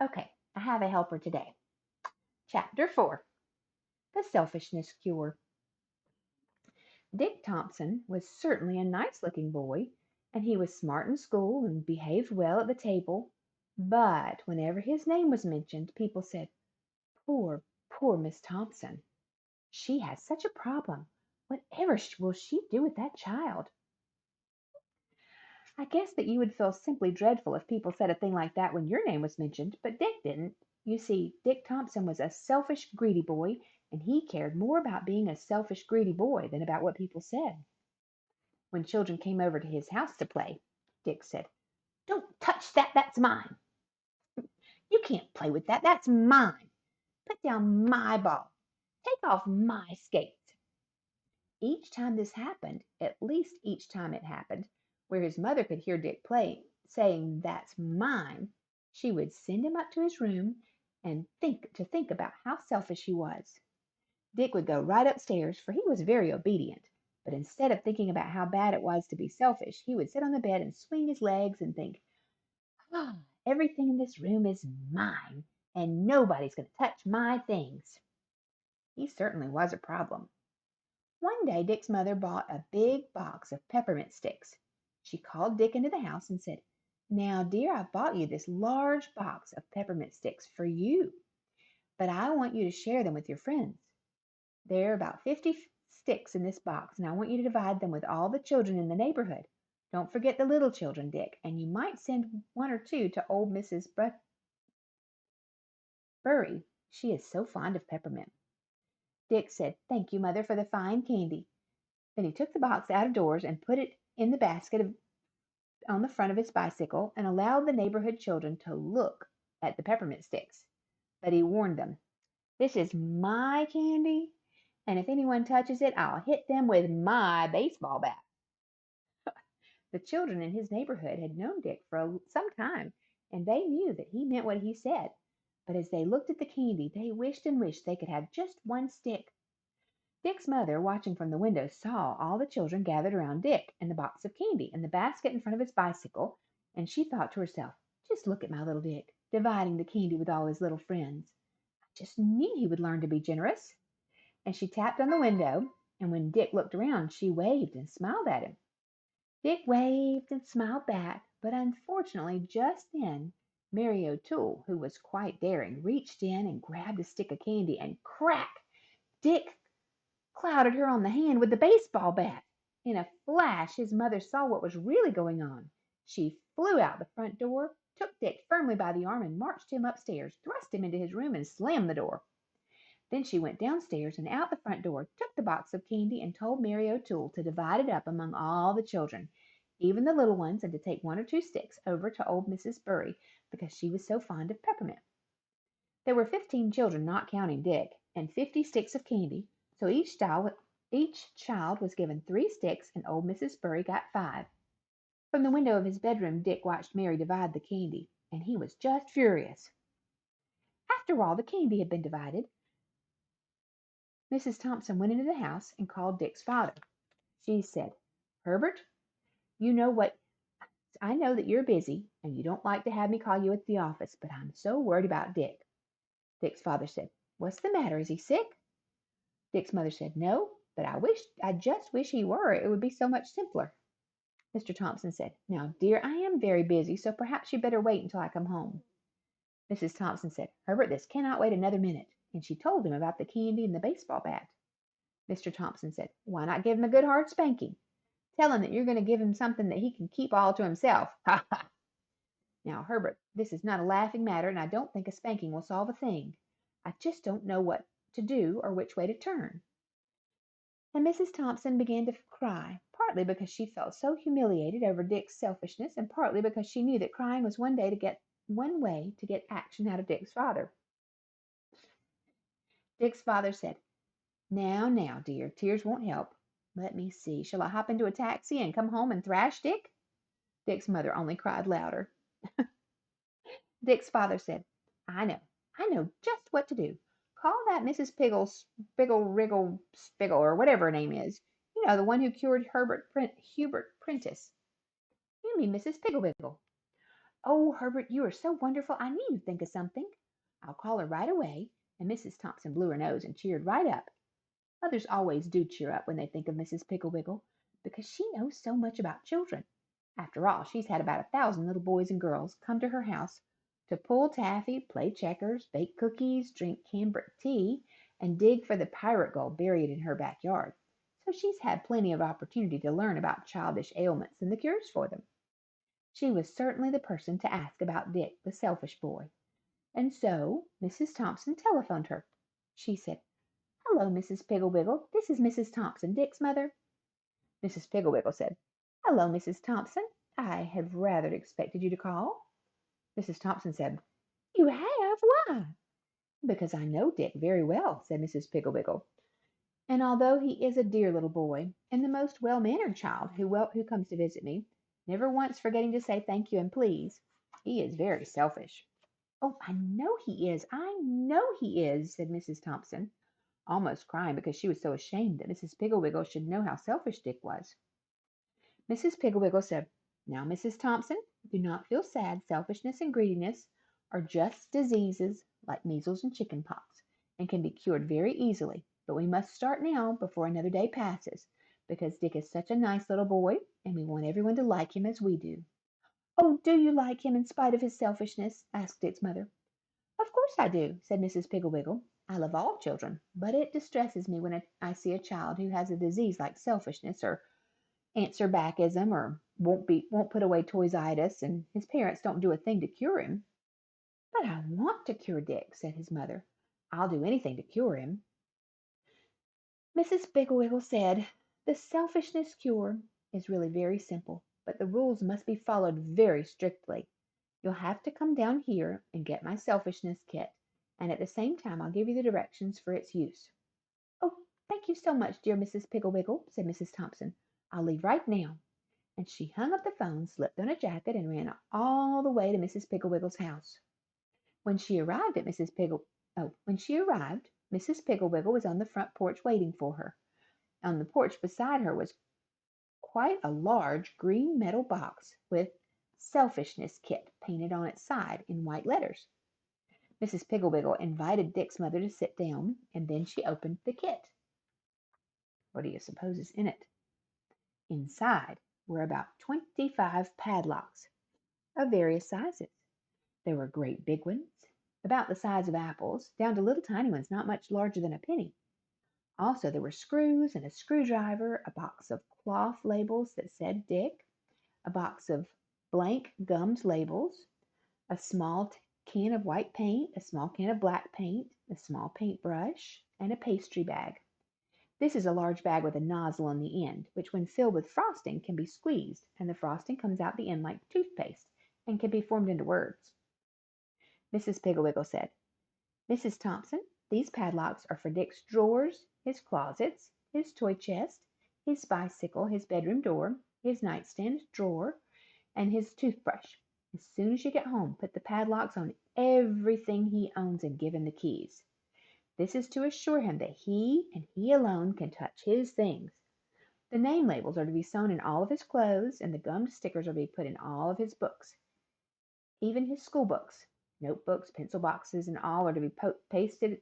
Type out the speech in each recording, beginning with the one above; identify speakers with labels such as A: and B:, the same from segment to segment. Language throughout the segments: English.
A: Okay, I have a helper today. Chapter 4, The Selfishness Cure. Dick Thompson was certainly a nice-looking boy, and he was smart in school and behaved well at the table. But whenever his name was mentioned, people said, "Poor, poor Miss Thompson. She has such a problem. Whatever will she do with that child?" I guess that you would feel simply dreadful if people said a thing like that when your name was mentioned, but Dick didn't. You see, Dick Thompson was a selfish, greedy boy, and he cared more about being a selfish, greedy boy than about what people said. When children came over to his house to play, Dick said, "Don't touch that, that's mine. You can't play with that, that's mine. Put down my ball. Take off my skates." Each time this happened, at least each time it happened, where his mother could hear Dick playing, saying, "That's mine," she would send him up to his room and think about how selfish he was. Dick would go right upstairs, for he was very obedient, but instead of thinking about how bad it was to be selfish, he would sit on the bed and swing his legs and think, "Ah, everything in this room is mine, and nobody's going to touch my things." He certainly was a problem. One day Dick's mother bought a big box of peppermint sticks. She called Dick into the house and said, "Now, dear, I've bought you this large box of peppermint sticks for you, but I want you to share them with your friends. There are about 50 sticks in this box, and I want you to divide them with all the children in the neighborhood. Don't forget the little children, Dick, and you might send one or two to old Mrs. Bury. She is so fond of peppermint." Dick said, "Thank you, Mother, for the fine candy." Then he took the box out of doors and put it in the basket on the front of his bicycle and allowed the neighborhood children to look at the peppermint sticks. But he warned them, "This is my candy, and if anyone touches it, I'll hit them with my baseball bat." The children in his neighborhood had known Dick for some time, and they knew that he meant what he said. But as they looked at the candy, they wished and wished they could have just one stick. Dick's mother, watching from the window, saw all the children gathered around Dick and the box of candy and the basket in front of his bicycle, and she thought to herself, "Just look at my little Dick, dividing the candy with all his little friends. I just knew he would learn to be generous." And she tapped on the window, and when Dick looked around, she waved and smiled at him. Dick waved and smiled back, but unfortunately just then Mary O'Toole, who was quite daring, reached in and grabbed a stick of candy, and crack! Dick clouted her on the hand with the baseball bat. In a flash his mother saw what was really going on. She flew out the front door, took Dick firmly by the arm, and marched him upstairs, thrust him into his room, and slammed the door. Then she went downstairs and out the front door, took the box of candy, and told Mary O'Toole to divide it up among all the children, even the little ones, and to take one or two sticks over to old Mrs. Bury because she was so fond of peppermint. There were 15 children, not counting Dick, and 50 sticks of candy, so each child was given 3 sticks, and old Mrs. Bury got 5. From the window of his bedroom Dick watched Mary divide the candy, and he was just furious. After all the candy had been divided, Mrs. Thompson went into the house and called Dick's father. She said, "Herbert, you know what? I know that you're busy and you don't like to have me call you at the office, but I'm so worried about Dick." Dick's father said, "What's the matter? Is he sick?" Dick's mother said, "No, but I just wish he were. It would be so much simpler." Mr. Thompson said, "Now, dear, I am very busy, so perhaps you'd better wait until I come home." Mrs. Thompson said, "Herbert, this cannot wait another minute," and she told him about the candy and the baseball bat. Mr. Thompson said, "Why not give him a good hard spanking? Tell him that you're going to give him something that he can keep all to himself. Ha ha!" Now, Herbert, this is not a laughing matter, and I don't think a spanking will solve a thing. I just don't know what to do or which way to turn." And Mrs. Thompson began to cry, partly because she felt so humiliated over Dick's selfishness, and partly because she knew that crying was one way to get action out of Dick's father. Dick's father said, "Now, now, dear, tears won't help. Let me see. Shall I hop into a taxi and come home and thrash Dick?" Dick's mother only cried louder. Dick's father said, I know just what to do. Call that Mrs. Piggle-Wiggle Spiggle, or whatever her name is. You know, the one who cured Hubert Prentice. You mean Mrs. Piggle-Wiggle." "Oh, Herbert, you are so wonderful. I knew you'd think of something. I'll call her right away." And Mrs. Thompson blew her nose and cheered right up. Mothers always do cheer up when they think of Mrs. Piggle-Wiggle, because she knows so much about children. After all, she's had about 1,000 little boys and girls come to her house to pull taffy, play checkers, bake cookies, drink cambric tea, and dig for the pirate gold buried in her backyard. So she's had plenty of opportunity to learn about childish ailments and the cures for them. She was certainly the person to ask about Dick, the selfish boy. And so Mrs. Thompson telephoned her. She said, "Hello, Mrs. Piggle-Wiggle. This is Mrs. Thompson, Dick's mother." Mrs. Piggle-Wiggle said, "Hello, Mrs. Thompson. I had rather expected you to call." Mrs. Thompson said, "You have? Why?" "Because I know Dick very well," said Mrs. Piggle-Wiggle. "And although he is a dear little boy, and the most well-mannered child who comes to visit me, never once forgetting to say thank you and please, he is very selfish." "Oh, I know he is. I know he is," said Mrs. Thompson, almost crying because she was so ashamed that Mrs. Piggle-Wiggle should know how selfish Dick was. Mrs. Piggle-Wiggle said, "Now, Mrs. Thompson, do not feel sad. Selfishness and greediness are just diseases like measles and chicken pox, and can be cured very easily. But we must start now before another day passes, because Dick is such a nice little boy, and we want everyone to like him as we do." "Oh, do you like him in spite of his selfishness?" asked Dick's mother. "Of course I do," said Mrs. Piggle-Wiggle. "I love all children, but it distresses me when I see a child who has a disease like selfishness or answer backism, or won't put away toys-itis, and his parents don't do a thing to cure him." "But I want to cure Dick," said his mother. "I'll do anything to cure him." Mrs. Piggle-Wiggle said, "The selfishness cure is really very simple, but the rules must be followed very strictly. You'll have to come down here and get my selfishness kit, and at the same time I'll give you the directions for its use." "Oh, thank you so much, dear Mrs. Piggle-Wiggle," said Mrs. Thompson. "I'll leave right now." And she hung up the phone, slipped on a jacket, and ran all the way to Mrs. Piggle-Wiggle's house. When she arrived, Mrs. Piggle-Wiggle was on the front porch waiting for her. On the porch beside her was quite a large green metal box with "Selfishness Kit" painted on its side in white letters. Mrs. Piggle-Wiggle invited Dick's mother to sit down, and then she opened the kit. What do you suppose is in it? Inside were about 25 padlocks of various sizes. There were great big ones, about the size of apples, down to little tiny ones not much larger than a penny. Also, there were screws and a screwdriver, a box of cloth labels that said Dick, a box of blank gummed labels, a small can of white paint, a small can of black paint, a small paintbrush, and a pastry bag. This is a large bag with a nozzle on the end, which when filled with frosting can be squeezed, and the frosting comes out the end like toothpaste and can be formed into words. Mrs. Piggle-Wiggle said, "Mrs. Thompson, these padlocks are for Dick's drawers, his closets, his toy chest, his bicycle, his bedroom door, his nightstand drawer, and his toothbrush. As soon as you get home, put the padlocks on everything he owns and give him the keys. This is to assure him that he and he alone can touch his things. The name labels are to be sewn in all of his clothes, and the gummed stickers are to be put in all of his books, even his school books. Notebooks, pencil boxes, and all are to be pasted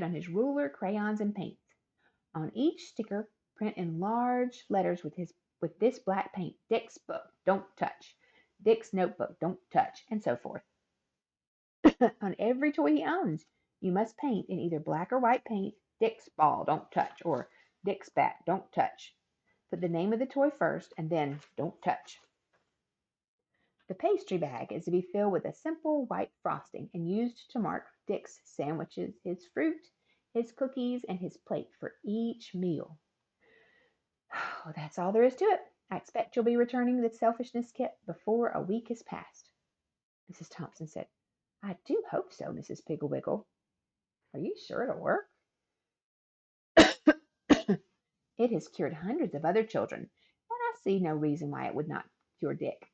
A: on his ruler, crayons, and paints. On each sticker, print in large letters with this black paint: Dick's book, don't touch. Dick's notebook, don't touch, and so forth. On every toy he owns, you must paint in either black or white paint: Dick's ball, don't touch, or Dick's bat, don't touch. Put the name of the toy first, and then don't touch. The pastry bag is to be filled with a simple white frosting and used to mark Dick's sandwiches, his fruit, his cookies, and his plate for each meal. Oh, that's all there is to it. I expect you'll be returning the selfishness kit before a week has passed." Mrs. Thompson said, "I do hope so, Mrs. Piggle-Wiggle. Are you sure it'll work?" "It has cured hundreds of other children, and I see no reason why it would not cure Dick.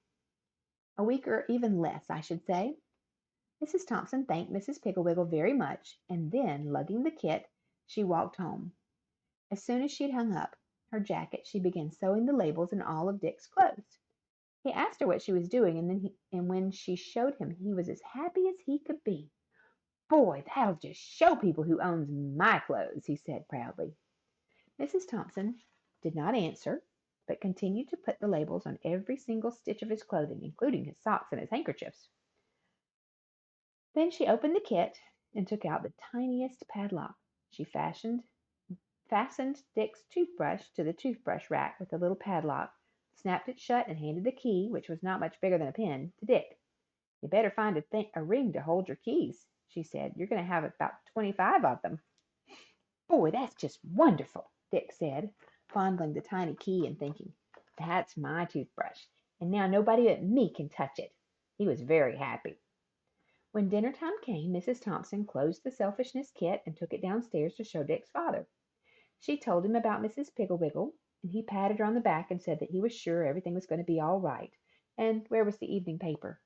A: A week or even less, I should say." Mrs. Thompson thanked Mrs. Piggle-Wiggle very much, and then, lugging the kit, she walked home. As soon as she had hung up her jacket, she began sewing the labels in all of Dick's clothes. He asked her what she was doing, and when she showed him, he was as happy as he could be. "Boy, that'll just show people who owns my clothes," he said proudly. Mrs. Thompson did not answer, but continued to put the labels on every single stitch of his clothing, including his socks and his handkerchiefs. Then she opened the kit and took out the tiniest padlock. She fastened Dick's toothbrush to the toothbrush rack with a little padlock, snapped it shut, and handed the key, which was not much bigger than a pin, to Dick. "You better find a ring to hold your keys," she said. "You're going to have about 25 of them." "Boy, that's just wonderful," Dick said, fondling the tiny key and thinking, "That's my toothbrush, and now nobody but me can touch it." He was very happy. When dinner time came, Mrs. Thompson closed the Selfishness kit and took it downstairs to show Dick's father. She told him about Mrs. Piggle-Wiggle, and he patted her on the back and said that he was sure everything was going to be all right. And where was the evening paper?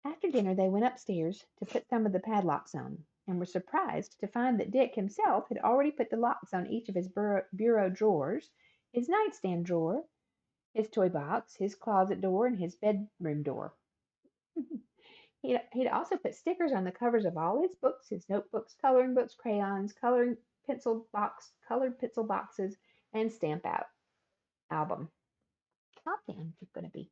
A: After dinner they went upstairs to put some of the padlocks on, and were surprised to find that Dick himself had already put the locks on each of his bureau drawers, his nightstand drawer, his toy box, his closet door, and his bedroom door. He'd also put stickers on the covers of all his books, his notebooks, coloring books, crayons, colored pencil boxes, and stamp out album. Top down it's going to be.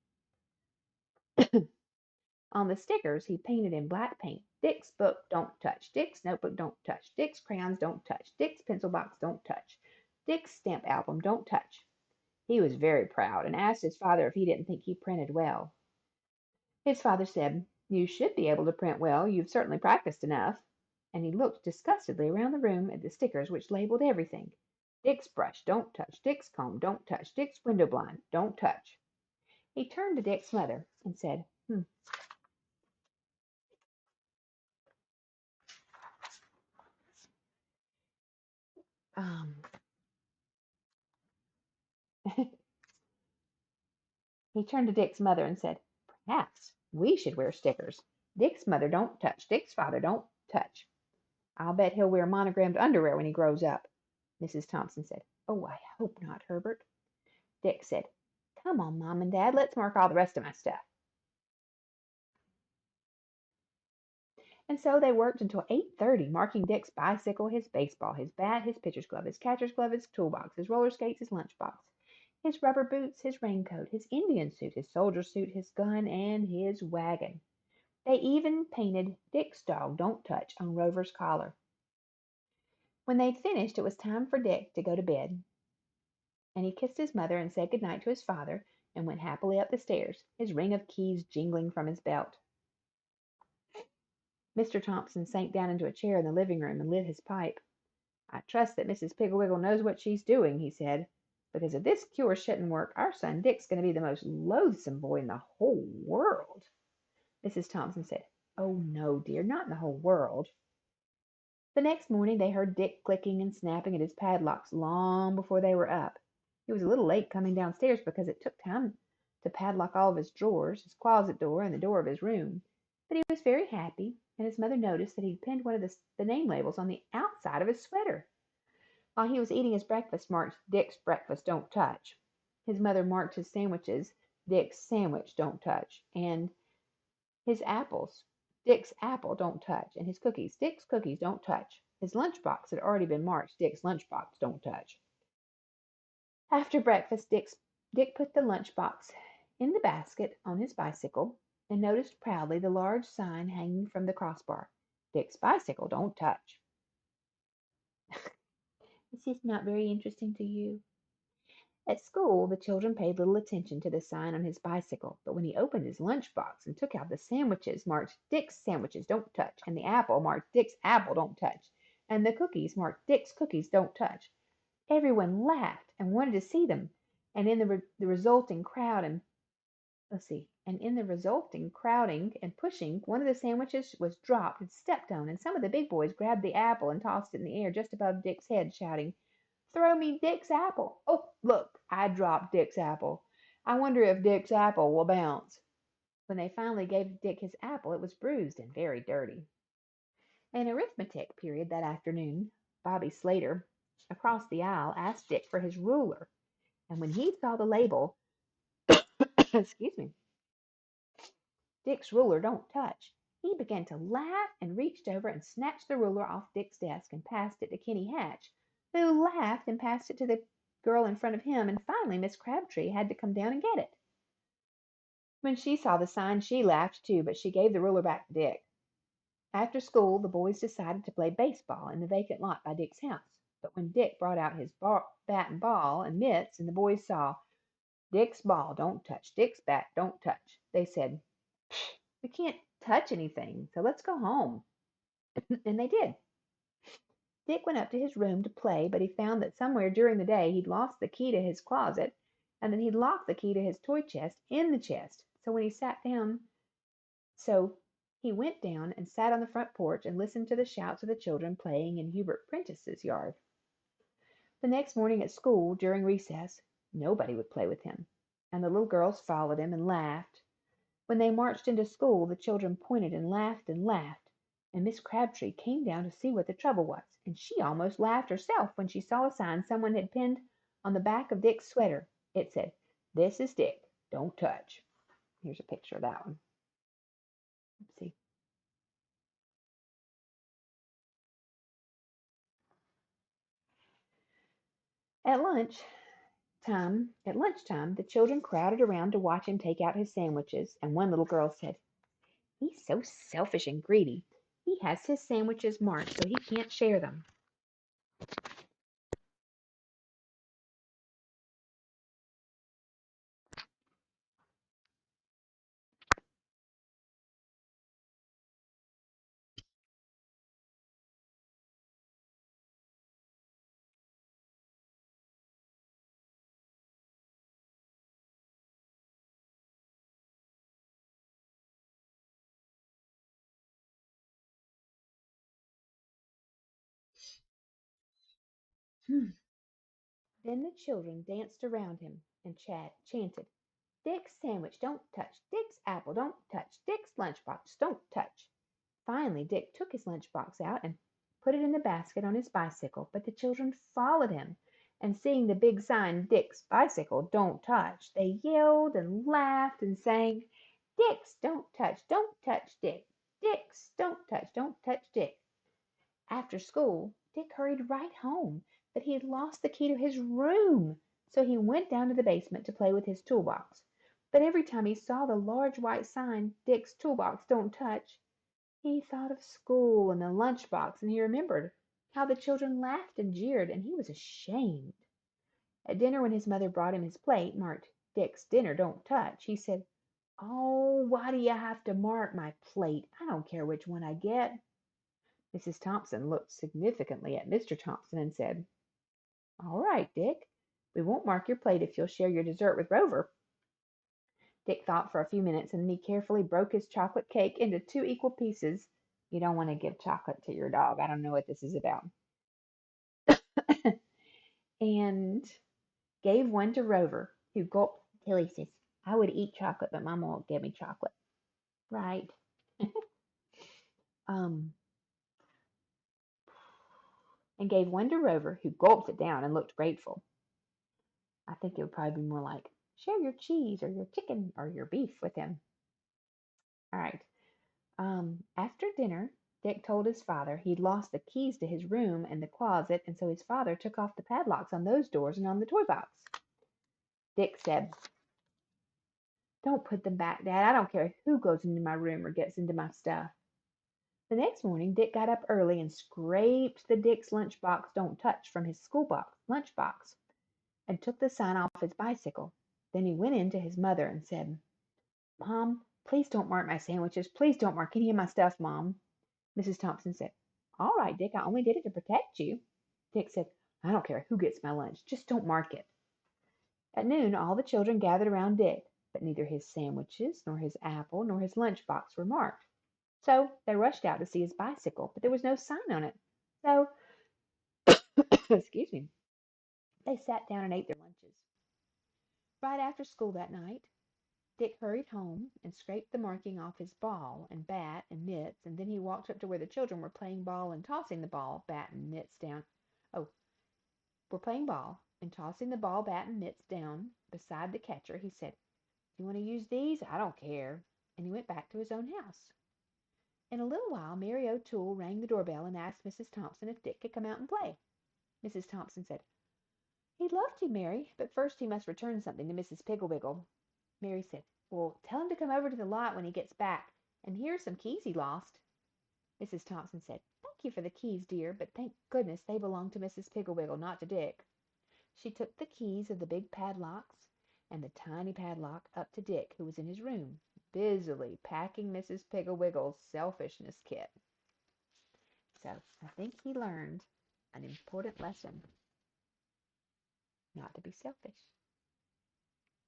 A: On the stickers, he painted in black paint: "Dick's book don't touch. Dick's notebook don't touch. Dick's crayons don't touch. Dick's pencil box don't touch. Dick's stamp album don't touch." He was very proud and asked his father if he didn't think he printed well. His father said, "You should be able to print well. You've certainly practiced enough." And he looked disgustedly around the room at the stickers which labeled everything. "Dick's brush don't touch. Dick's comb don't touch. Dick's window blind don't touch." He turned to Dick's mother and said, um, he turned to Dick's mother and said, "Perhaps we should wear stickers. Dick's mother don't touch. Dick's father don't touch. I'll bet he'll wear monogrammed underwear when he grows up." Mrs. Thompson said, "Oh, I hope not, Herbert." Dick said, "Come on, Mom and Dad, let's mark all the rest of my stuff." And so they worked until 8:30, marking Dick's bicycle, his baseball, his bat, his pitcher's glove, his catcher's glove, his toolbox, his roller skates, his lunchbox, his rubber boots, his raincoat, his Indian suit, his soldier suit, his gun, and his wagon. They even painted "Dick's dog don't touch" on Rover's collar. When they'd finished, it was time for Dick to go to bed, and he kissed his mother and said good night to his father and went happily up the stairs, his ring of keys jingling from his belt. Mr. Thompson sank down into a chair in the living room and lit his pipe. "I trust that Mrs. Piggle-Wiggle knows what she's doing," he said, "because if this cure shouldn't work, our son Dick's going to be the most loathsome boy in the whole world." Mrs. Thompson said, "Oh, no, dear, not in the whole world." The next morning they heard Dick clicking and snapping at his padlocks long before they were up. He was a little late coming downstairs because it took time to padlock all of his drawers, his closet door, and the door of his room. But he was very happy, and his mother noticed that he'd pinned one of the name labels on the outside of his sweater. While he was eating his breakfast marked "Dick's breakfast don't touch," his mother marked his sandwiches "Dick's sandwich don't touch," and his apples "Dick's apple don't touch," and his cookies "Dick's cookies don't touch." His lunchbox had already been marked "Dick's lunchbox don't touch." After breakfast, Dick put the lunchbox in the basket on his bicycle and noticed proudly the large sign hanging from the crossbar: "Dick's bicycle don't touch." Is this not very interesting to you? At school, the children paid little attention to the sign on his bicycle, but when he opened his lunchbox and took out the sandwiches marked "Dick's sandwiches don't touch," and the apple marked "Dick's apple don't touch," and the cookies marked "Dick's cookies don't touch," everyone laughed and wanted to see them. And in the resulting crowd and in the resulting crowding and pushing, one of the sandwiches was dropped and stepped on, and some of the big boys grabbed the apple and tossed it in the air just above Dick's head, shouting, "Throw me Dick's apple! Oh, look, I dropped Dick's apple. I wonder if Dick's apple will bounce." When they finally gave Dick his apple, it was bruised and very dirty. In arithmetic period that afternoon, Bobby Slater, across the aisle, asked Dick for his ruler, and when he saw the label Excuse me. Dick's ruler don't touch. He began to laugh and reached over and snatched the ruler off Dick's desk and passed it to Kenny Hatch, who laughed and passed it to the girl in front of him, and finally Miss Crabtree had to come down and get it. When she saw the sign, she laughed too, but she gave the ruler back to Dick. After school, the boys decided to play baseball in the vacant lot by Dick's house. But when Dick brought out his bat and ball and mitts, and the boys saw Dick's ball don't touch, Dick's bat don't touch, they said, "We can't touch anything, so let's go home." And they did. Dick went up to his room to play, but he found that somewhere during the day he'd lost the key to his closet, and that he'd locked the key to his toy chest in the chest. So he went down and sat on the front porch and listened to the shouts of the children playing in Hubert Prentice's yard. The next morning at school, during recess, nobody would play with him, and the little girls followed him and laughed. When they marched into school, the children pointed and laughed, and Miss Crabtree came down to see what the trouble was, and she almost laughed herself when she saw a sign someone had pinned on the back of Dick's sweater. It said, "This is Dick, don't touch." Here's a picture of that one. Let's see. At lunchtime, the children crowded around to watch him take out his sandwiches, and one little girl said, "He's so selfish and greedy. He has his sandwiches marked so he can't share them." Then the children danced around him and chanted, "Dick's sandwich don't touch, Dick's apple don't touch, Dick's lunchbox don't touch." Finally Dick took his lunchbox out and put it in the basket on his bicycle, but the children followed him, and seeing the big sign, "Dick's bicycle don't touch," they yelled and laughed and sang, "Dick's don't touch Dick. Dick's don't touch Dick." After school, Dick hurried right home, but he had lost the key to his room, so he went down to the basement to play with his toolbox. But every time he saw the large white sign, "Dick's toolbox don't touch," he thought of school and the lunchbox, and he remembered how the children laughed and jeered, and he was ashamed. At dinner, when his mother brought him his plate marked "Dick's dinner don't touch," he said, "Oh, why do you have to mark my plate? I don't care which one I get." Mrs. Thompson looked significantly at Mr. Thompson and said, "All right, Dick, we won't mark your plate if you'll share your dessert with Rover." Dick thought for a few minutes, and then he carefully broke his chocolate cake into 2 equal pieces. You don't want to give chocolate to your dog. I don't know what this is about. And gave one to Rover, who gulped till he says, "I would eat chocolate, but Mama won't give me chocolate." Right. um, and gave one to Rover, who gulped it down and looked grateful. I think it would probably be more like, "Share your cheese or your chicken or your beef with him." All right. After dinner, Dick told his father he'd lost the keys to his room and the closet, and so his father took off the padlocks on those doors and on the toy box. Dick said, "Don't put them back, Dad. I don't care who goes into my room or gets into my stuff." The next morning, Dick got up early and scraped the "Dick's lunchbox don't touch" from his lunchbox and took the sign off his bicycle. Then he went in to his mother and said, "Mom, please don't mark my sandwiches. Please don't mark any of my stuff, Mom." Mrs. Thompson said, "All right, Dick, I only did it to protect you." Dick said, "I don't care who gets my lunch. Just don't mark it." At noon, all the children gathered around Dick, but neither his sandwiches, nor his apple, nor his lunchbox were marked. So they rushed out to see his bicycle, but there was no sign on it. So, excuse me, they sat down and ate their lunches. Right after school that night, Dick hurried home and scraped the marking off his ball and bat and mitts, and then he walked up to where the children were playing ball and tossing the ball, bat, and mitts down. Oh, were playing ball and tossing the ball, bat, and mitts down beside the catcher. He said, If you want to use these, I don't care. And he went back to his own house. In a little while, Mary O'Toole rang the doorbell and asked Mrs. Thompson if Dick could come out and play. Mrs. Thompson said, "He'd love to, Mary, but first he must return something to Mrs. Piggle-Wiggle." Mary said, "Well, tell him to come over to the lot when he gets back, and here are some keys he lost." Mrs. Thompson said, "Thank you for the keys, dear, but thank goodness they belong to Mrs. Piggle-Wiggle, not to Dick." She took the keys of the big padlocks and the tiny padlock up to Dick, who was in his room, busily packing Mrs. Piggle-Wiggle's Selfishness kit. So I think he learned an important lesson, not to be selfish.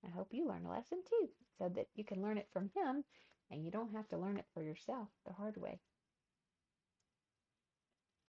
A: I hope you learn a lesson too, so that you can learn it from him and you don't have to learn it for yourself the hard way.